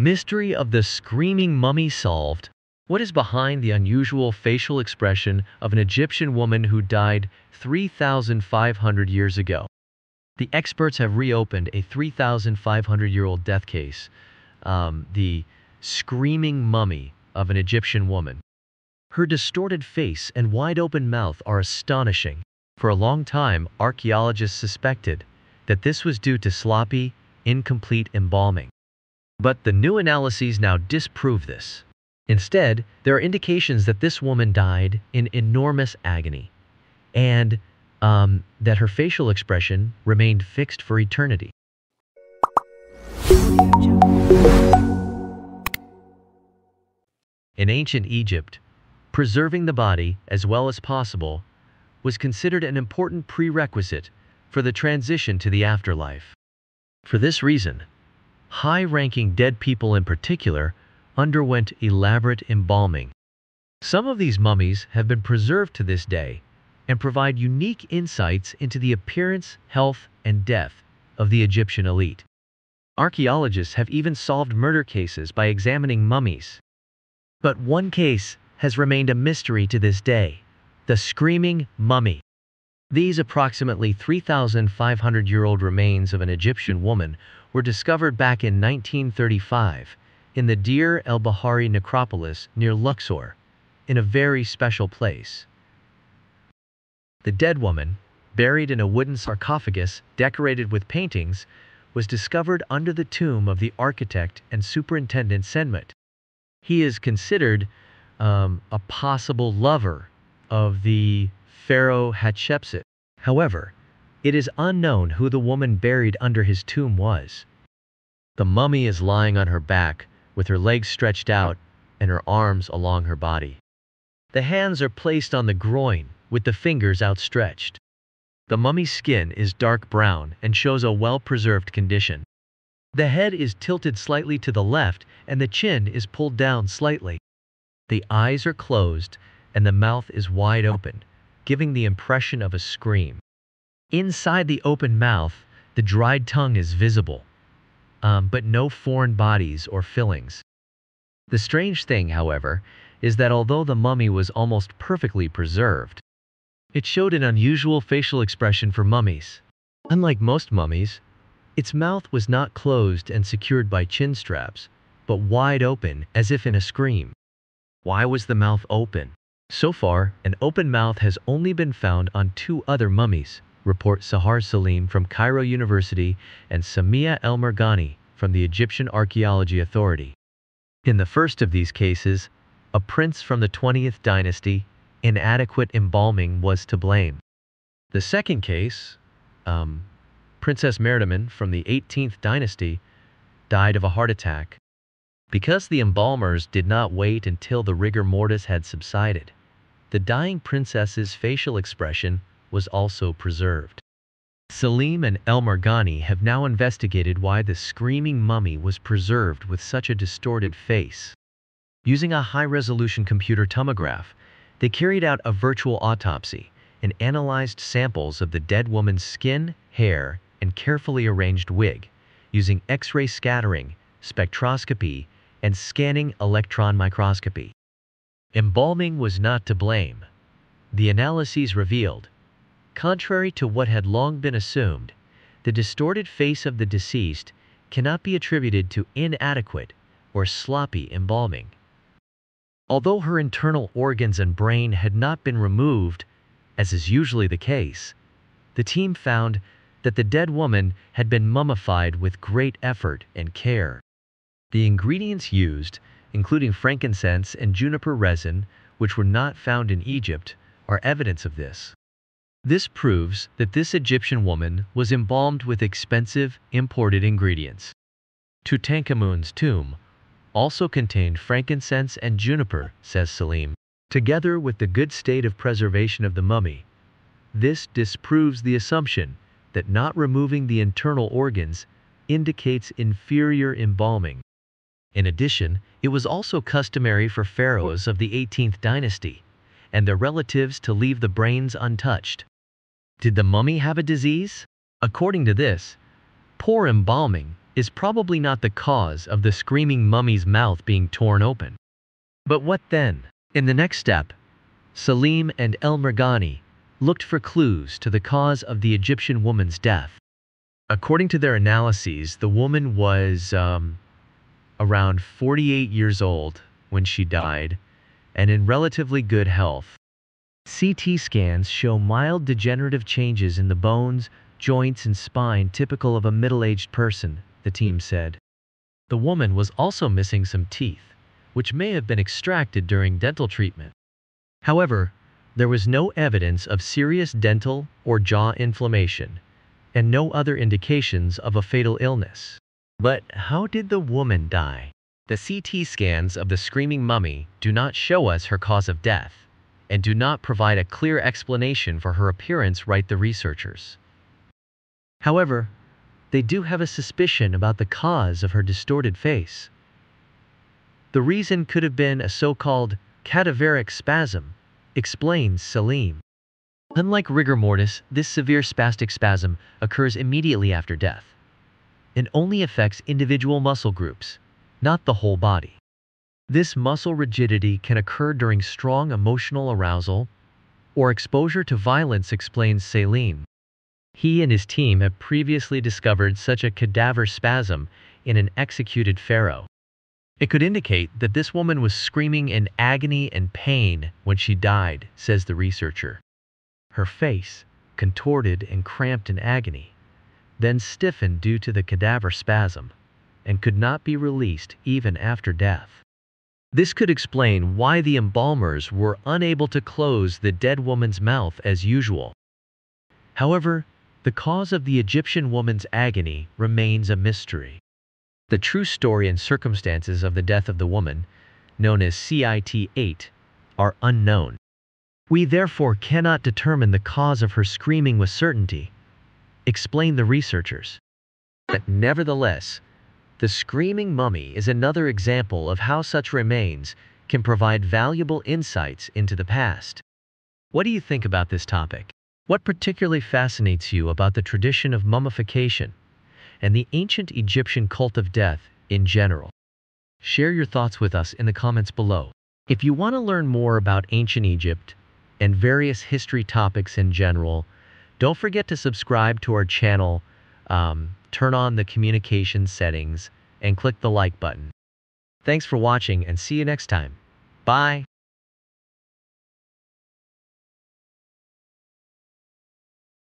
Mystery of the screaming mummy solved. What is behind the unusual facial expression of an Egyptian woman who died 3,500 years ago? The experts have reopened a 3,500-year-old death case, the screaming mummy of an Egyptian woman. Her distorted face and wide-open mouth are astonishing. For a long time, archaeologists suspected that this was due to sloppy, incomplete embalming. But the new analyses now disprove this. Instead, there are indications that this woman died in enormous agony, and that her facial expression remained fixed for eternity. In ancient Egypt, preserving the body as well as possible was considered an important prerequisite for the transition to the afterlife. For this reason, high-ranking dead people in particular underwent elaborate embalming. Some of these mummies have been preserved to this day and provide unique insights into the appearance, health, and death of the Egyptian elite. Archaeologists have even solved murder cases by examining mummies. But one case has remained a mystery to this day: the screaming mummy. These approximately 3,500-year-old remains of an Egyptian woman were discovered back in 1935 in the Deir el-Bahari necropolis near Luxor, in a very special place. The dead woman, buried in a wooden sarcophagus decorated with paintings, was discovered under the tomb of the architect and superintendent Senmut. He is considered a possible lover of the Pharaoh Hatshepsut. However, it is unknown who the woman buried under his tomb was. The mummy is lying on her back, with her legs stretched out and her arms along her body. The hands are placed on the groin, with the fingers outstretched. The mummy's skin is dark brown and shows a well-preserved condition. The head is tilted slightly to the left and the chin is pulled down slightly. The eyes are closed and the mouth is wide open, giving the impression of a scream. Inside the open mouth, the dried tongue is visible, but no foreign bodies or fillings. The strange thing, however, is that although the mummy was almost perfectly preserved, it showed an unusual facial expression for mummies. Unlike most mummies, its mouth was not closed and secured by chin straps, but wide open as if in a scream. Why was the mouth open? So far, an open mouth has only been found on 2 other mummies, report Sahar Saleem from Cairo University and Samia El-Merghani from the Egyptian Archaeology Authority. In the first of these cases, a prince from the 20th dynasty, inadequate embalming was to blame. The second case, Princess Merdiman from the 18th dynasty, died of a heart attack. Because the embalmers did not wait until the rigor mortis had subsided, the dying princess's facial expression was also preserved. Saleem and El-Merghani have now investigated why the screaming mummy was preserved with such a distorted face. Using a high-resolution computer tomograph, they carried out a virtual autopsy and analyzed samples of the dead woman's skin, hair, and carefully arranged wig, using X-ray scattering, spectroscopy, and scanning electron microscopy. Embalming was not to blame. The analyses revealed, contrary to what had long been assumed, the distorted face of the deceased cannot be attributed to inadequate or sloppy embalming. Although her internal organs and brain had not been removed, as is usually the case, the team found that the dead woman had been mummified with great effort and care. The ingredients used, including frankincense and juniper resin, which were not found in Egypt, are evidence of this. This proves that this Egyptian woman was embalmed with expensive, imported ingredients. Tutankhamun's tomb also contained frankincense and juniper, says Saleem. Together with the good state of preservation of the mummy, this disproves the assumption that not removing the internal organs indicates inferior embalming. In addition, it was also customary for pharaohs of the 18th dynasty and their relatives to leave the brains untouched. Did the mummy have a disease? According to this, poor embalming is probably not the cause of the screaming mummy's mouth being torn open. But what then? In the next step, Saleem and el-Bahari looked for clues to the cause of the Egyptian woman's death. According to their analyses, the woman was around 48 years old when she died and in relatively good health. CT scans show mild degenerative changes in the bones, joints, and spine typical of a middle-aged person, the team said. The woman was also missing some teeth, which may have been extracted during dental treatment. However, there was no evidence of serious dental or jaw inflammation, and no other indications of a fatal illness. But how did the woman die? The CT scans of the screaming mummy do not show us her cause of death, and do not provide a clear explanation for her appearance, write the researchers. However, they do have a suspicion about the cause of her distorted face. The reason could have been a so-called cadaveric spasm, explains Saleem. Unlike rigor mortis, this severe spastic spasm occurs immediately after death and only affects individual muscle groups, not the whole body. This muscle rigidity can occur during strong emotional arousal or exposure to violence, explains Saleem. He and his team have previously discovered such a cadaver spasm in an executed pharaoh. It could indicate that this woman was screaming in agony and pain when she died, says the researcher. Her face, contorted and cramped in agony, then stiffened due to the cadaver spasm, and could not be released even after death. This could explain why the embalmers were unable to close the dead woman's mouth as usual. However, the cause of the Egyptian woman's agony remains a mystery. The true story and circumstances of the death of the woman, known as CIT-8, are unknown. We therefore cannot determine the cause of her screaming with certainty, explain the researchers. But nevertheless, the screaming mummy is another example of how such remains can provide valuable insights into the past. What do you think about this topic? What particularly fascinates you about the tradition of mummification and the ancient Egyptian cult of death in general? Share your thoughts with us in the comments below. If you want to learn more about ancient Egypt and various history topics in general, don't forget to subscribe to our channel, turn on the communication settings, and click the like button. Thanks for watching and see you next time. Bye.